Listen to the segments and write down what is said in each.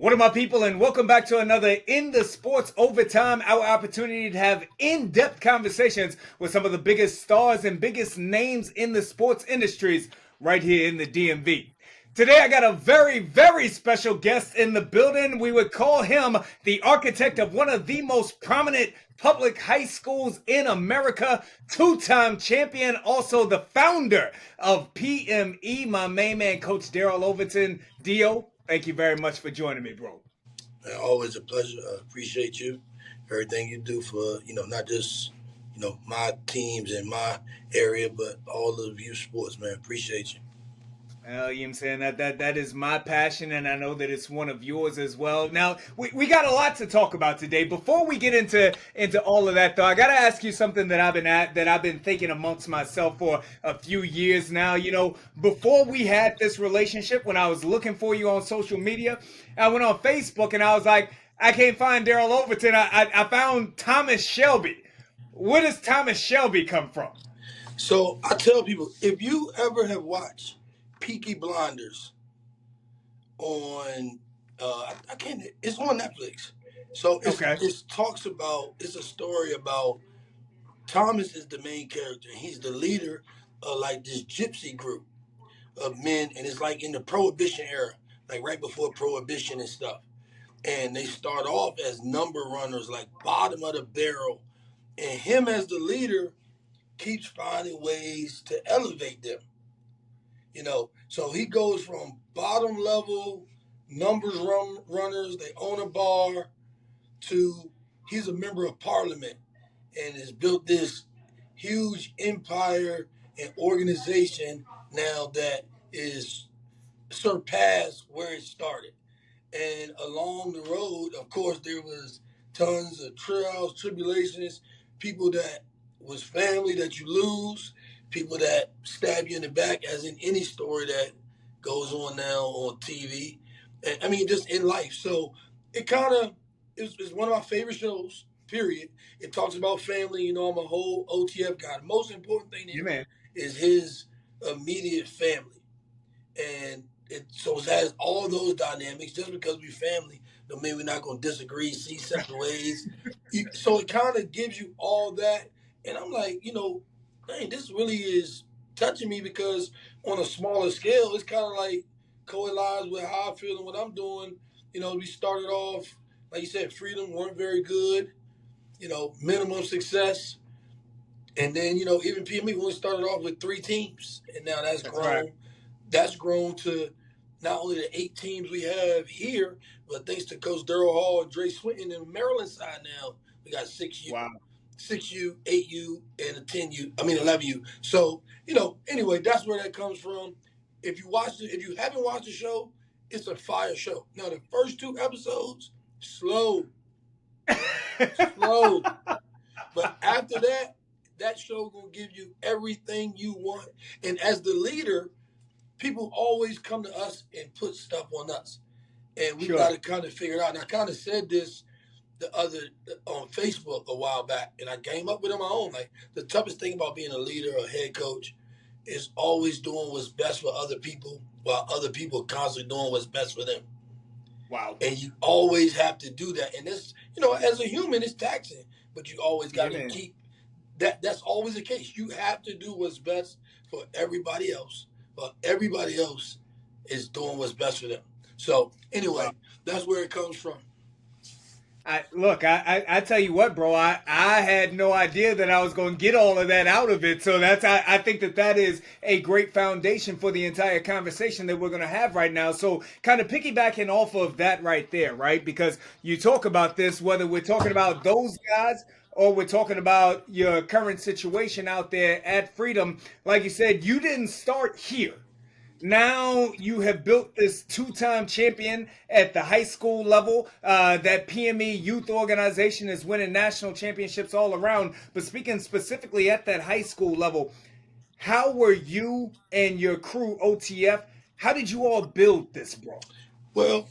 What are my people, and welcome back to another In the Sports Overtime, our opportunity to have in-depth conversations with some of the biggest stars and biggest names in the sports industries right here in the DMV. Today I got a very, very special guest in the building. We would call him the architect of one of the most prominent public high schools in America, two-time champion, also the founder of PME, my main man, Coach Darryl Overton. Dio, thank you very much for joining me, bro. Man, always a pleasure. I appreciate you, everything you do for not just my teams in my area, but all of you sports. Man, appreciate you. Well, you know what I'm saying? That is my passion, and I know that it's one of yours as well. Now, we got a lot to talk about today. Before we get into all of that, though, I gotta ask you something that I've been thinking amongst myself for a few years now. You know, before we had this relationship, when I was looking for you on social media, I went on Facebook and I was like, I can't find Darryl Overton. I found Thomas Shelby. Where does Thomas Shelby come from? So I tell people, if you ever have watched Peaky Blinders on, I can't. It's on Netflix. So Okay. it talks about. It's a story about Thomas is the main character. He's the leader of like this gypsy group of men, and it's like in the Prohibition era, like right before Prohibition and stuff. And they start off as number runners, like bottom of the barrel. And him as the leader keeps finding ways to elevate them. So he goes from bottom level runners, they own a bar, to he's a member of parliament and has built this huge empire and organization now that is surpassed where it started. And along the road, of course, there was tons of trials, tribulations, people that was family that you lose, people that stab you in the back, as in any story that goes on now on TV. And I mean, just in life. So it kind of is one of my favorite shows, period. It talks about family. I'm a whole OTF guy. The most important thing to You him man. is his immediate family. And it has all those dynamics. Just because we family don't mean we're not going to disagree, see separate ways. So it kind of gives you all that. And I'm like, dang, this really is touching me because on a smaller scale, it's kind of like coalesces with how I feel and what I'm doing. We started off, like you said, Freedom weren't very good, minimum success. And then, even PME, we only started off with 3 teams. And now that's That's grown. right. That's grown to not only the 8 teams we have here, but thanks to Coach Darryl Hall and Dre Swinton in the Maryland side now, we got 6U, Wow. 6U, 8U, and a 10U. I mean 11U. So, anyway, that's where that comes from. If you haven't watched the show, it's a fire show. Now the first 2 episodes, slow. Slow. But after that, that show gonna give you everything you want. And as the leader, people always come to us and put stuff on us, and we Sure. got to kind of figure it out. And I kind of said this on Facebook a while back, and I came up with it on my own. Like, the toughest thing about being a leader or head coach is always doing what's best for other people, while other people constantly doing what's best for them. Wow. And you always have to do that. And this, as a human, it's taxing, but you always got to keep that. That's always the case. You have to do what's best for everybody else, but everybody else is doing what's best for them. So anyway, that's where it comes from. I tell you what, bro. I had no idea that I was going to get all of that out of it. So I think that is a great foundation for the entire conversation that we're going to have right now. So kind of piggybacking off of that right there, right? Because you talk about this, whether we're talking about those guys or we're talking about your current situation out there at Freedom. Like you said, you didn't start here. Now you have built this two-time champion at the high school level. That PME youth organization is winning national championships all around. But speaking specifically at that high school level, how were you and your crew OTF? How did you all build this, bro? Well,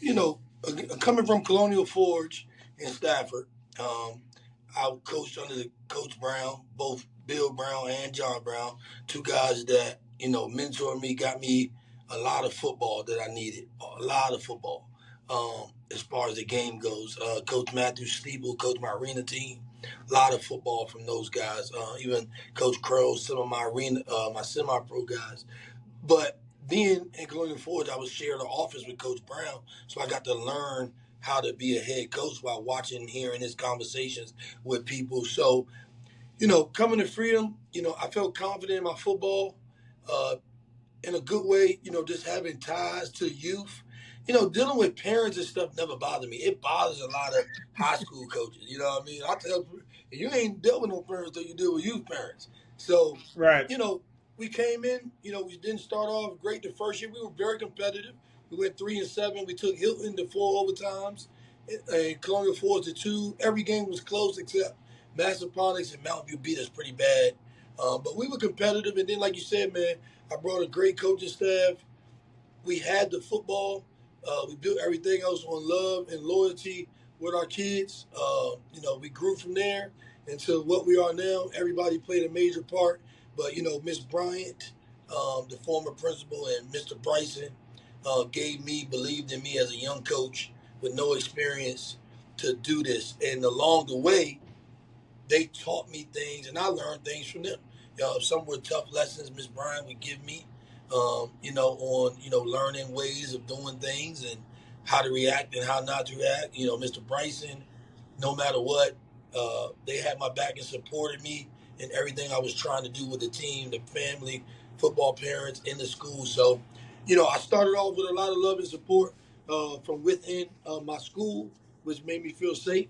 coming from Colonial Forge in Stafford, I coached under the Coach Brown, both Bill Brown and John Brown, 2 guys that mentored me, got me a lot of football that I needed, a lot of football. as far as the game goes. Coach Matthew Steeble coached my arena team. A lot of football from those guys. Even Coach Crow, some of my arena, my semi-pro guys. But then in Colonial Forge, I was sharing the office with Coach Brown, so I got to learn how to be a head coach while watching and hearing his conversations with people. So, coming to Freedom, I felt confident in my football. Uh, in a good way, just having ties to youth. Dealing with parents and stuff never bothered me. It bothers a lot of high school coaches. You know what I mean? I tell people, you ain't dealt with no parents till you deal with youth parents. So, Right. you know, we came in, we didn't start off great the first year. We were very competitive. We went 3-7. We took Hilton to 4 overtimes and Colonial Forge to 2. Every game was close except Massaponax and Mountain View beat us pretty bad. But we were competitive. And then, like you said, man, I brought a great coaching staff. We had the football. We built everything else on love and loyalty with our kids. We grew from there into what we are now. Everybody played a major part. But, Miss Bryant, the former principal, and Mr. Bryson believed in me as a young coach with no experience to do this. And along the way, they taught me things, and I learned things from them. Some were tough lessons Miss Bryan would give me, on learning ways of doing things and how to react and how not to react. Mr. Bryson, no matter what, they had my back and supported me in everything I was trying to do with the team, the family, football parents, in the school. So, I started off with a lot of love and support from within my school, which made me feel safe.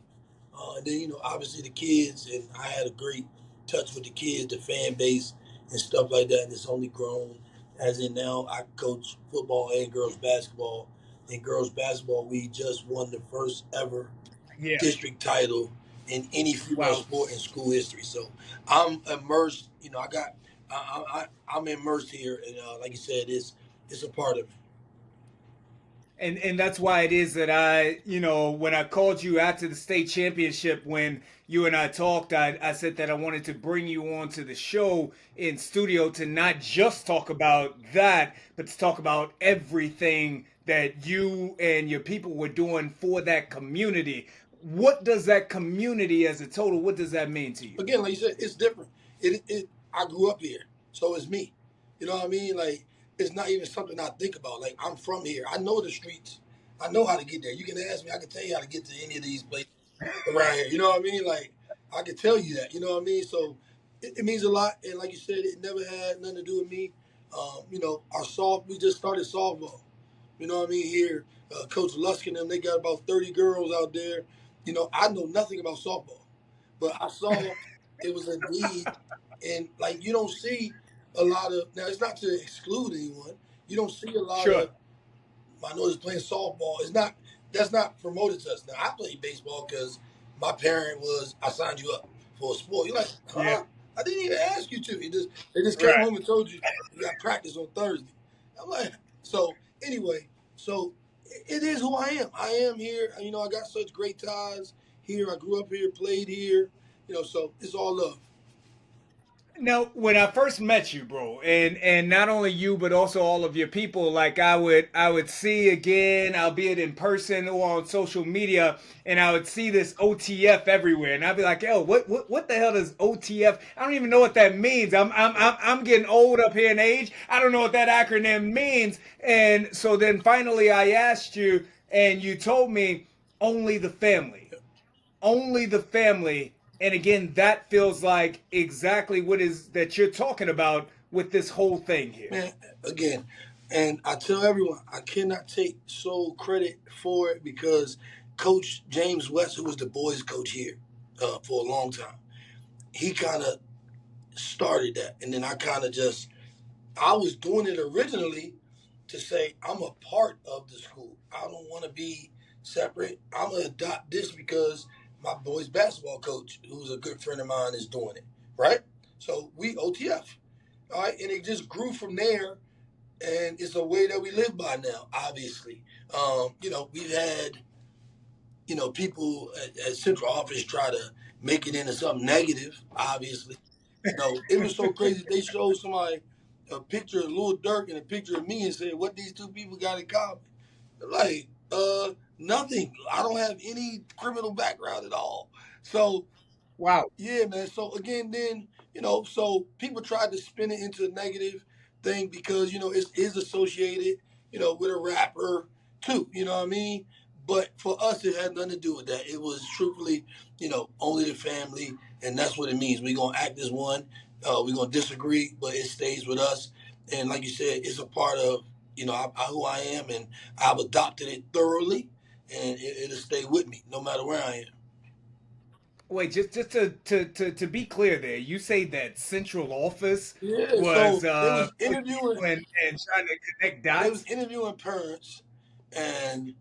And then, obviously the kids, and I had a great touch with the kids, the fan base, and stuff like that. And it's only grown. As in now, I coach football and girls basketball. In girls basketball, we just won the first ever Yeah. district title in any female Wow. sport in school history. So I'm immersed. I'm immersed here, and like you said, it's a part of me. And that's why it is that when I called you after the state championship, when you and I talked, I said that I wanted to bring you on to the show in studio to not just talk about that, but to talk about everything that you and your people were doing for that community. What does that community as a total, what does that mean to you? Again, like you said, it's different. I grew up here, so it's me. You know what I mean? Like, it's not even something I think about. Like, I'm from here. I know the streets. I know how to get there. You can ask me. I can tell you how to get to any of these places around here. You know what I mean? Like, I can tell you that. You know what I mean? So it means a lot. And like you said, it never had nothing to do with me. We just started softball. You know what I mean? Here, Coach Lusk and them, they got about 30 girls out there. I know nothing about softball, but I saw it was a need, and like you don't see a lot of, now it's not to exclude anyone. You don't see a lot Sure. of minorities playing softball. That's not promoted to us. Now I played baseball because my parent was, I signed you up for a sport. You're like, Yeah. huh? I didn't even ask you to. They just came Right. home and told you you got practice on Thursday. I'm like, so anyway, so it is who I am. I am here. I got such great ties here. I grew up here, played here. So it's all love. Now, when I first met you, bro, and not only you but also all of your people, like I would see again, albeit in person or on social media, and I would see this OTF everywhere, and I'd be like, yo, what the hell does OTF? I don't even know what that means. I'm getting old up here in age. I don't know what that acronym means, and so then finally I asked you, and you told me only the family, only the family. And again, that feels like exactly what is that you're talking about with this whole thing here. Man, again, and I tell everyone, I cannot take sole credit for it because Coach James West, who was the boys' coach here for a long time, he kind of started that, and then I was doing it originally to say I'm a part of the school. I don't want to be separate. I'm gonna adopt this because my boys' basketball coach, who's a good friend of mine, is doing it. Right? So we OTF. All right, and it just grew from there, and it's a way that we live by now. Obviously, we've had people at central office try to make it into something negative. Obviously, it was so crazy. They showed somebody a picture of Lil Durk and a picture of me and said, "What these two people got in common?" Like, Nothing. I don't have any criminal background at all. So Wow. yeah, man. So again, then so people tried to spin it into a negative thing because it is associated, with a rapper too. You know what I mean? But for us, it had nothing to do with that. It was truthfully, only the family, and that's what it means. We're gonna act as one. We're gonna disagree, but it stays with us. And like you said, it's a part of who I am, and I've adopted it thoroughly, and it'll stay with me no matter where I am. Wait, just to be clear there, you say that central office Yeah, was so they was putting interviewing you and trying to connect they was dots? interviewing parents and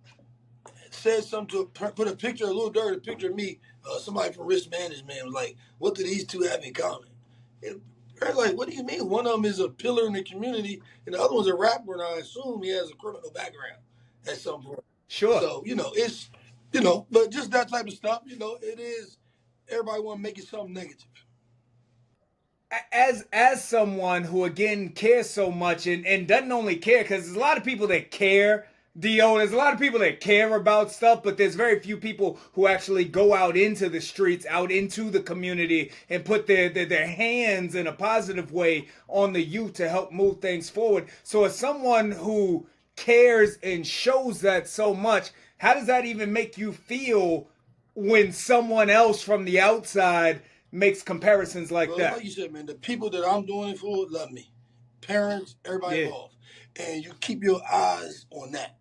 said something to put a picture, a little dirty picture of me. Somebody from risk management was like, "What do these two have in common?" And they're like, "What do you mean? One of them is a pillar in the community, and the other one's a rapper, and I assume he has a criminal background at some point." Sure. So it's but just that type of stuff. It is. Everybody want to make it something negative. As someone who again cares so much and doesn't only care because there's a lot of people that care, Dio. There's a lot of people that care about stuff, but there's very few people who actually go out into the streets, out into the community, and put their hands in a positive way on the youth to help move things forward. So, as someone who cares and shows that so much, how does that even make you feel when someone else from the outside makes comparisons like Well, that? like you said, man, the people that I'm doing it for love me. Parents, everybody Yeah. involved. And you keep your eyes on that.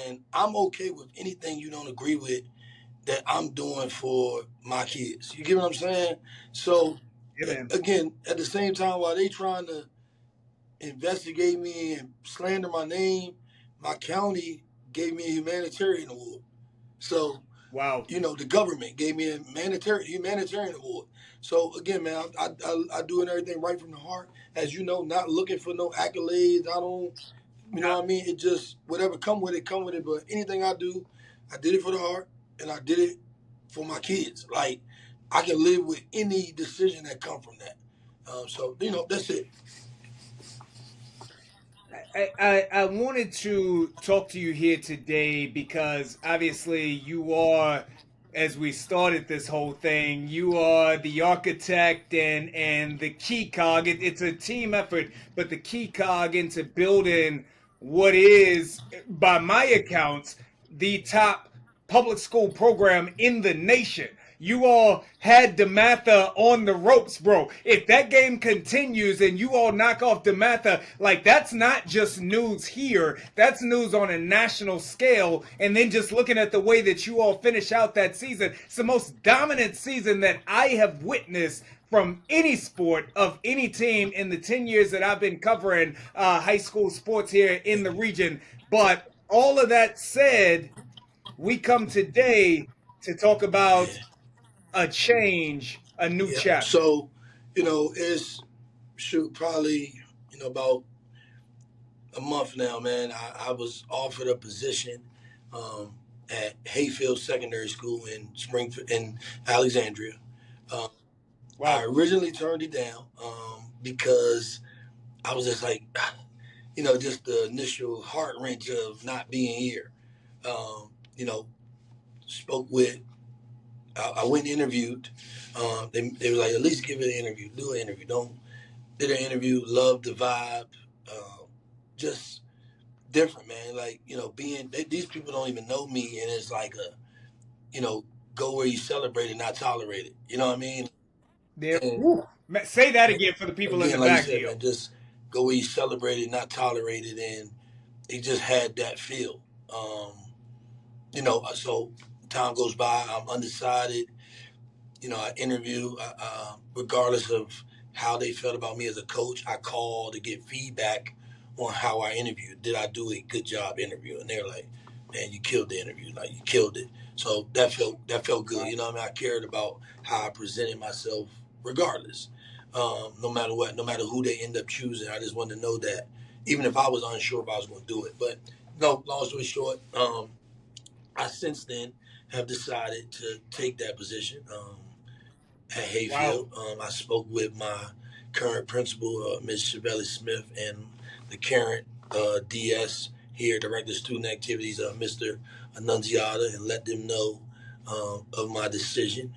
And I'm okay with anything you don't agree with that I'm doing for my kids. You get what I'm saying? So, Yeah, man. again, at the same time, while they trying to investigate me and slander my name, my county gave me a humanitarian award. So Wow. the government gave me a humanitarian award. So again, man, I doing everything right from the heart, as you know, not looking for no accolades. I don't, you know Now, what I mean. It just whatever come with it, come with it. But anything I do, I did it for the heart, and I did it for my kids. Like I can live with any decision that come from that. So that's it. I wanted to talk to you here today because obviously you are, as we started this whole thing, you are the architect and the key cog. It's a team effort, but the key cog into building what is, by my accounts, the top public school program in the nation. You all had DeMatha on the ropes, bro. If that game continues and you all knock off DeMatha, like that's not just news here. That's news on a national scale. And then just looking at the way that you all finish out that season, it's the most dominant season that I have witnessed from any sport of any team in the 10 years that I've been covering high school sports here in the region. But all of that said, we come today to talk about Yeah, a change, a new yeah. chapter. So it's shoot probably about a month now, man. I was offered a position um, at Hayfield Secondary School in Springfield, in Alexandria. Um, I Wow. originally turned it down because I was just like, just the initial heart wrench of not being here. Um, you know, spoke with, I went and interviewed. They were like, at least give it an interview, do an interview. Don't, did an interview, loved the vibe. Just different, man. Like these people don't even know me, and it's like you know go where you celebrate and not tolerate it. You know what I mean? There. And Woo. Say that again for the people in the again, like you back, said, man, deal. just go where you celebrate it, not tolerate it, and it just had that feel. Um, so time goes by, I'm undecided. I interview, regardless of how they felt about me as a coach. I call to get feedback on how I interviewed. Did I do a good job interviewing? They're like, "Man, you killed the interview. Like you killed it." So that felt good. You know what I mean? I cared about how I presented myself, regardless. No matter what, no matter who they end up choosing, I just wanted to know that even if I was unsure if I was going to do it. But no, long story short, I since then have decided to take that position. At Wow. Hayfield. I spoke with my current principal, Ms. Chevelle Smith, and the current DS. here, Director of Student Activities, Mr. Annunziata, and let them know of my decision.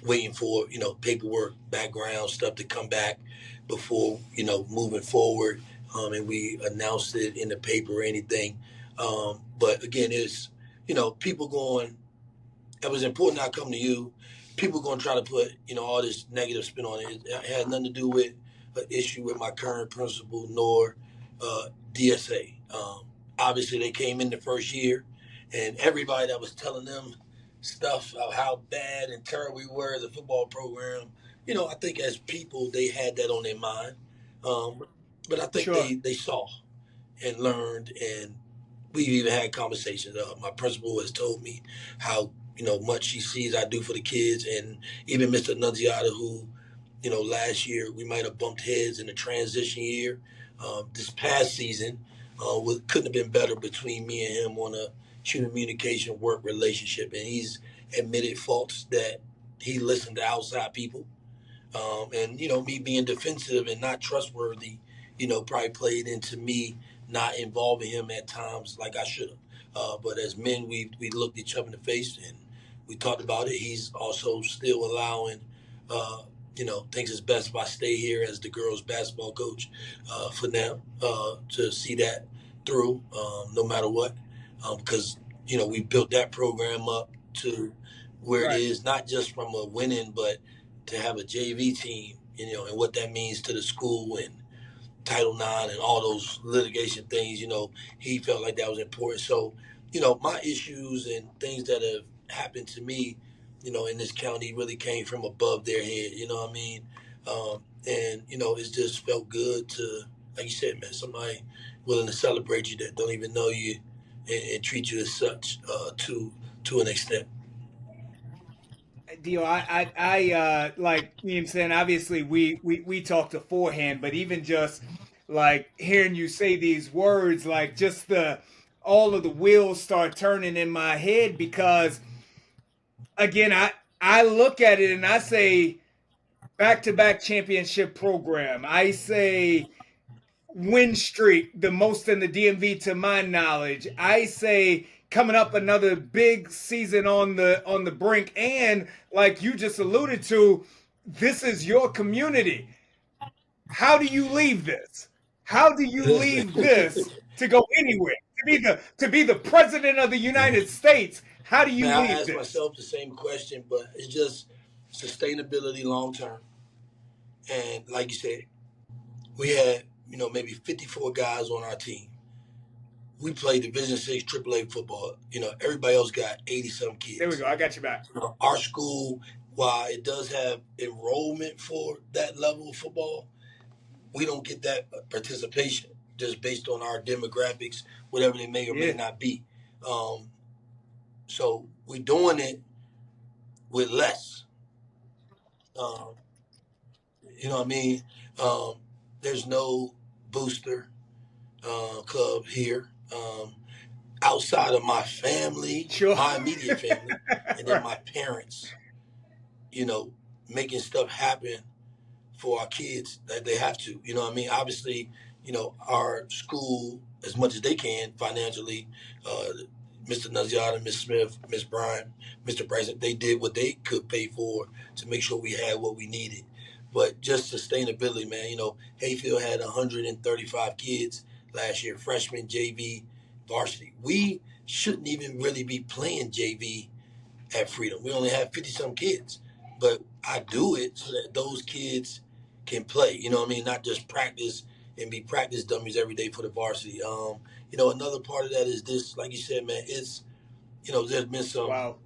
Waiting for, paperwork, background stuff to come back before, moving forward. And we announced it in the paper or anything. But again, it's, people going, it was important I come to you. People going to try to put, all this negative spin on it. It had nothing to do with an issue with my current principal nor DSA. Obviously, they came in the first year, and everybody that was telling them stuff of how bad and terrible we were as a football program, I think as people, they had that on their mind. But I think Sure. they saw and learned, and we've even had conversations. My principal has told me how much she sees I do for the kids, and even Mr. Nunziata, who last year we might have bumped heads in the transition year. This past season couldn't have been better between me and him on a human communication work relationship, and he's admitted faults that he listened to outside people. And me being defensive and not trustworthy, probably played into me not involving him at times like I should have. But as men, we looked each other in the face and we talked about it. He's also still allowing, thinks it's best if I stay here as the girls' basketball coach for now to see that through, no matter what, because we built that program up to where it Right. is, not just from a winning, but to have a JV team, and what that means to the school and Title IX and all those litigation things, he felt like that was important. So, my issues and things that have happened to me, in this county really came from above their head, you know what I mean? And, it's just felt good to, like you said, man, somebody willing to celebrate you that don't even know you and treat you as such to an extent. Dio, like you know what I'm saying. Obviously, we talked beforehand, but even just like hearing you say these words, like just the all of the wheels start turning in my head because again, I look at it and I say back to back championship program. I say win streak, the most in the DMV to my knowledge. I say coming up another big season on the brink, and like you just alluded to, this is your community. How do you leave this? How do you Listen, leave this to go anywhere? To be the president of the United States? How do you man, I leave ask this? myself the same question, but it's just sustainability long term. And like you said, we had, maybe 54 guys on our team. We played Division Six AAA football. Everybody else got 80 some There we kids. go. I got you back. Our school, while it does have enrollment for that level of football, we don't get that participation just based on our demographics, whatever they may or may Yeah. not be. Um, so we're doing it with less. Um, you know what I mean? Um, there's no booster club here. Outside of my family, Sure. my immediate family, and then my Right. parents, you know, making stuff happen for our kids that they have to. You know what I mean? Obviously, our school, as much as they can financially, Mr. Naziata, Miss Smith, Miss Bryant, Mr. Bryson, they did what they could pay for to make sure we had what we needed. But just sustainability, man. Hayfield had 135 kids last year, freshman, JV, varsity. We shouldn't even really be playing JV at Freedom. We only have 50 some kids, but I do it so that those kids can play. You know what I mean? Not just practice and be practice dummies every day for the varsity. Another part of that is this, like you said, man. It's there's been some Wow.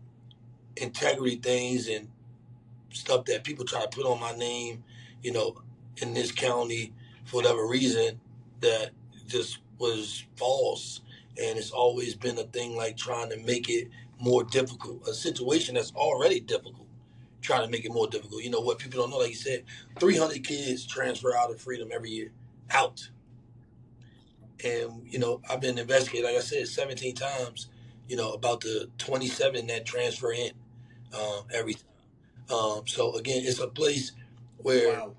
integrity things and stuff that people try to put on my name, you know, in this county for whatever reason that just was false. And it's always been a thing like trying to make it more difficult, a situation that's already difficult, trying to make it more difficult. You know what people don't know, like you said, 300 kids transfer out of Freedom every year, out. And, I've been investigating, like I said, 17 times, about the 27 that transfer in every time. So again, it's a place where Wow.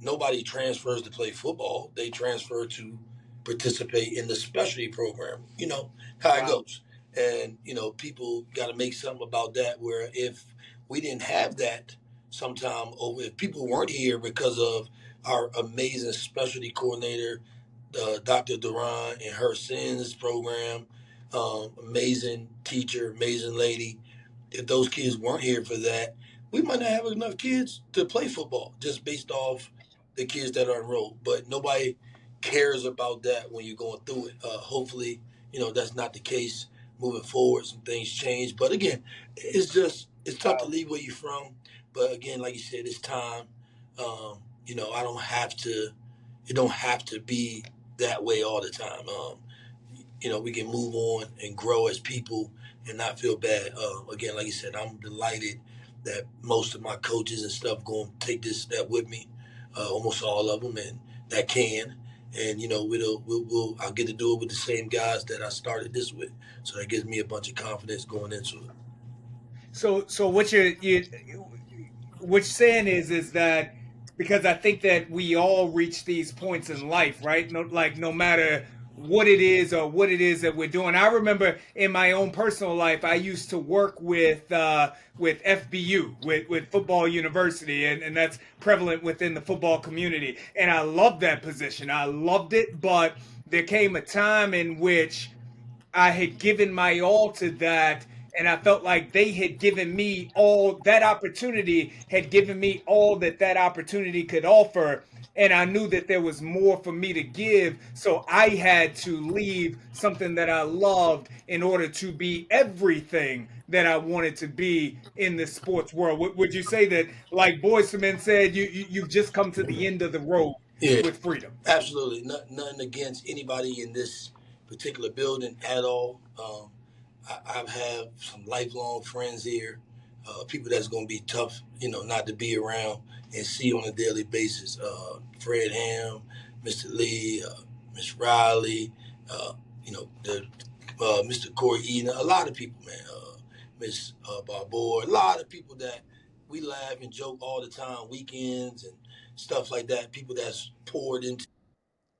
nobody transfers to play football. They transfer to participate in the specialty program. You know how it Wow. goes. And, people got to make something about that where if we didn't have that sometime over, if people weren't here because of our amazing specialty coordinator, Dr. Duran and her SINS program, amazing teacher, amazing lady, if those kids weren't here for that, we might not have enough kids to play football just based off the kids that are enrolled. But nobody cares about that when you're going through it. Hopefully, that's not the case moving forward. Some things change. But again, it's tough to Wow. leave where you're from. But again, like you said, it's time. I don't have to. It don't have to be that way all the time. We can move on and grow as people and not feel bad. Again, like you said, I'm delighted that most of my coaches and stuff going to take this step with me, almost all of them, and that can. And I'll get to do it with the same guys that I started this with, so that gives me a bunch of confidence going into it. So what what you're saying is that because I think that we all reach these points in life, right? No matter what it is or what it is that we're doing. I remember in my own personal life, I used to work with FBU, with Football University, and that's prevalent within the football community. And I loved that position. I loved it, but there came a time in which I had given my all to that, and I felt like they had given me all that opportunity, had given me all that that opportunity could offer. And I knew that there was more for me to give. So I had to leave something that I loved in order to be everything that I wanted to be in the sports world. Would you say that, like Boyz II Men said, you've just come to the end of the road Yeah, with freedom? absolutely. Nothing against anybody in this particular building at all. I have some lifelong friends here, people that's going to be tough, not to be around and see on a daily basis. Fred Ham, Mr. Lee, Miss Riley, the Mr. Corey Eden, a lot of people, man. Miss Barbour, a lot of people that we laugh and joke all the time, weekends and stuff like that. People that's poured into.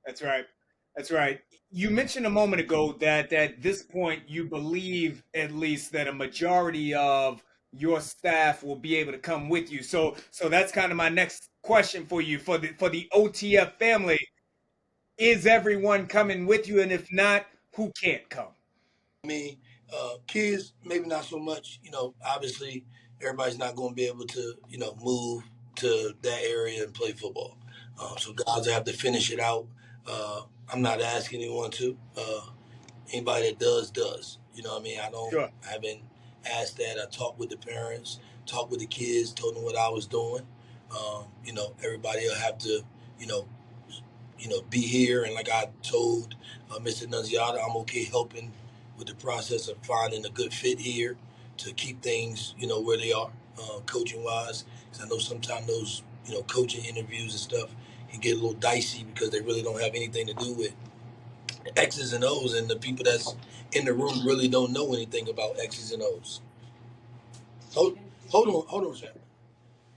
That's right. That's right. You mentioned a moment ago that at this point you believe at least that a majority of your staff will be able to come with you. So that's kind of my next question for you for the OTF family. Is everyone coming with you? And if not, who can't come? Me, kids, maybe not so much. Obviously, everybody's not going to be able to, move to that area and play football. So guys have to finish it out. I'm not asking anyone to. Anybody that does, does. You know what I mean? Sure. I haven't asked that. I talked with the parents, talked with the kids, told them what I was doing. Everybody will have to, you know, be here. And like I told Mr. Nunziata, I'm okay helping with the process of finding a good fit here to keep things, where they are, coaching wise. Because I know sometimes those, coaching interviews and stuff can get a little dicey because they really don't have anything to do with X's and O's, and the people that's in the room really don't know anything about X's and O's. Hold, hold on a second.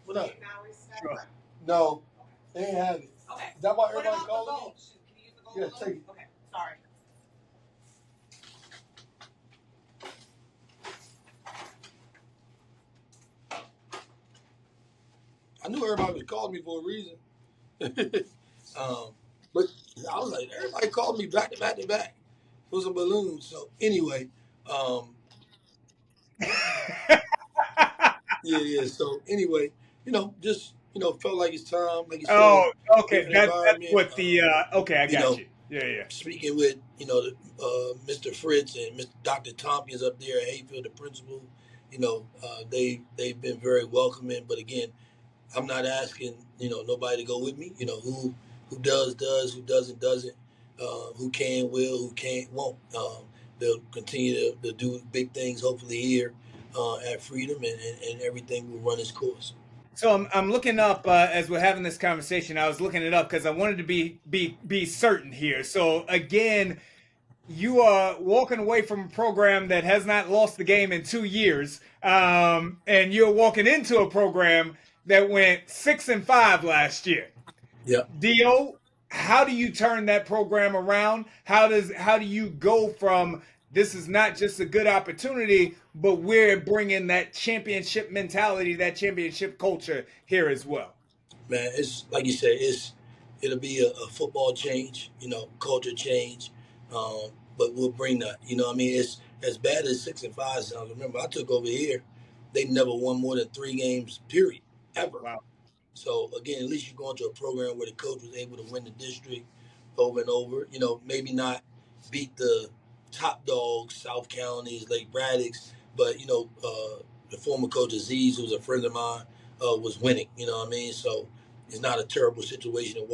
What up? Sure. No, they ain't have it. Okay. Is that why everybody calling me? Yeah, take it. Okay, sorry. I knew everybody was calling me for a reason. But I was like, everybody called me back to back to back for some balloons. So anyway, um, yeah. So anyway, just felt like it's time, like you said, Oh, okay. different That's environment. what the okay, I You got know, you. Yeah, yeah. speaking with Mr. Fritz and Mr. Dr. Tompkins up there at Hayfield, the principal. They've been very welcoming. But again, I'm not asking nobody to go with me. Who does, who doesn't. Who can will, who can't won't. They'll continue to do big things. Hopefully here at Freedom, and everything will run its course. So I'm looking up as we're having this conversation. I was looking it up because I wanted to be certain here. So again, you are walking away from a program that has not lost the game in 2 years, and you're walking into a program that went 6-5 last year. Yeah. Dio, how do you turn that program around? How do you go from this is not just a good opportunity, but we're bringing that championship mentality, that championship culture here as well? Man, it's like you said, it'll be a football change, culture change, but we'll bring that. I mean, it's as bad as 6-5 sounds. Remember, I took over here; they never won more than 3 games, period, ever. Wow. So again, at least you're going to a program where the coach was able to win the district over and over. Maybe not beat the top dogs, South Counties, Lake Braddocks, but the former coach Aziz, who's a friend of mine, was winning. You know what I mean? So it's not a terrible situation to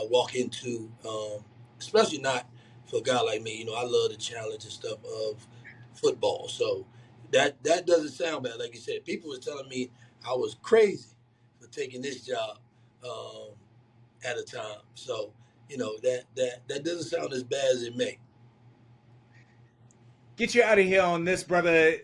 walk into, especially not for a guy like me. I love the challenge and stuff of football. So that doesn't sound bad. Like you said, people was telling me I was crazy for taking this job um, at a time. So that doesn't sound as bad as it may. Get you out of here on this, brother.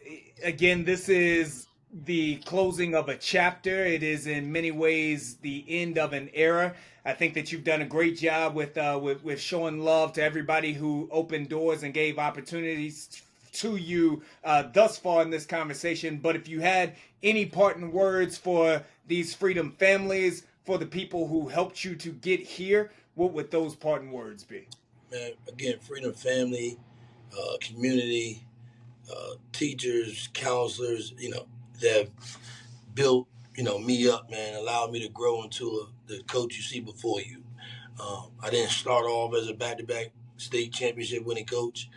Again, this is the closing of a chapter. It is in many ways the end of an era. I think that you've done a great job with showing love to everybody who opened doors and gave opportunities to you thus far in this conversation. But if you had any parting words for these freedom families, for the people who helped you to get here, what would those parting words be? Man, again, Freedom Family, community, teachers, counselors, that have built, me up, man, allowed me to grow into the coach you see before you. I didn't start off as a back-to-back state championship winning coach.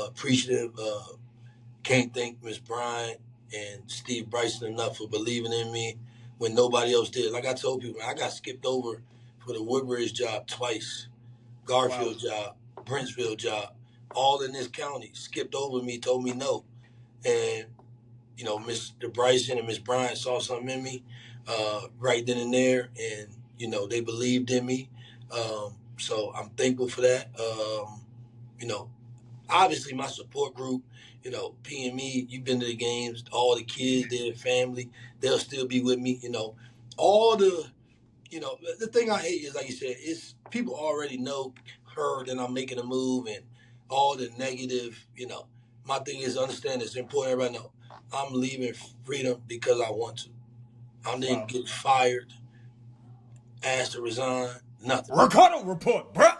Appreciative. Can't thank Miss Bryant and Steve Bryson enough for believing in me when nobody else did. Like I told people, I got skipped over for the Woodbridge job twice, Wow. Garfield job, Brentsville job, all in this county. Skipped over me, told me no. And, Mr. Bryson and Miss Bryant saw something in me right then and there. And, they believed in me. So I'm thankful for that. You know, Obviously my support group, P and me, you've been to the games, all the kids, their family, they'll still be with me. All the thing I hate is like you said, it's people already know, heard that I'm making a move and all the negative. My thing is understand it's important. Everybody know I'm leaving Freedom because I want to. I didn't Wow. get fired, asked to resign, nothing. Ricardo report, bruh.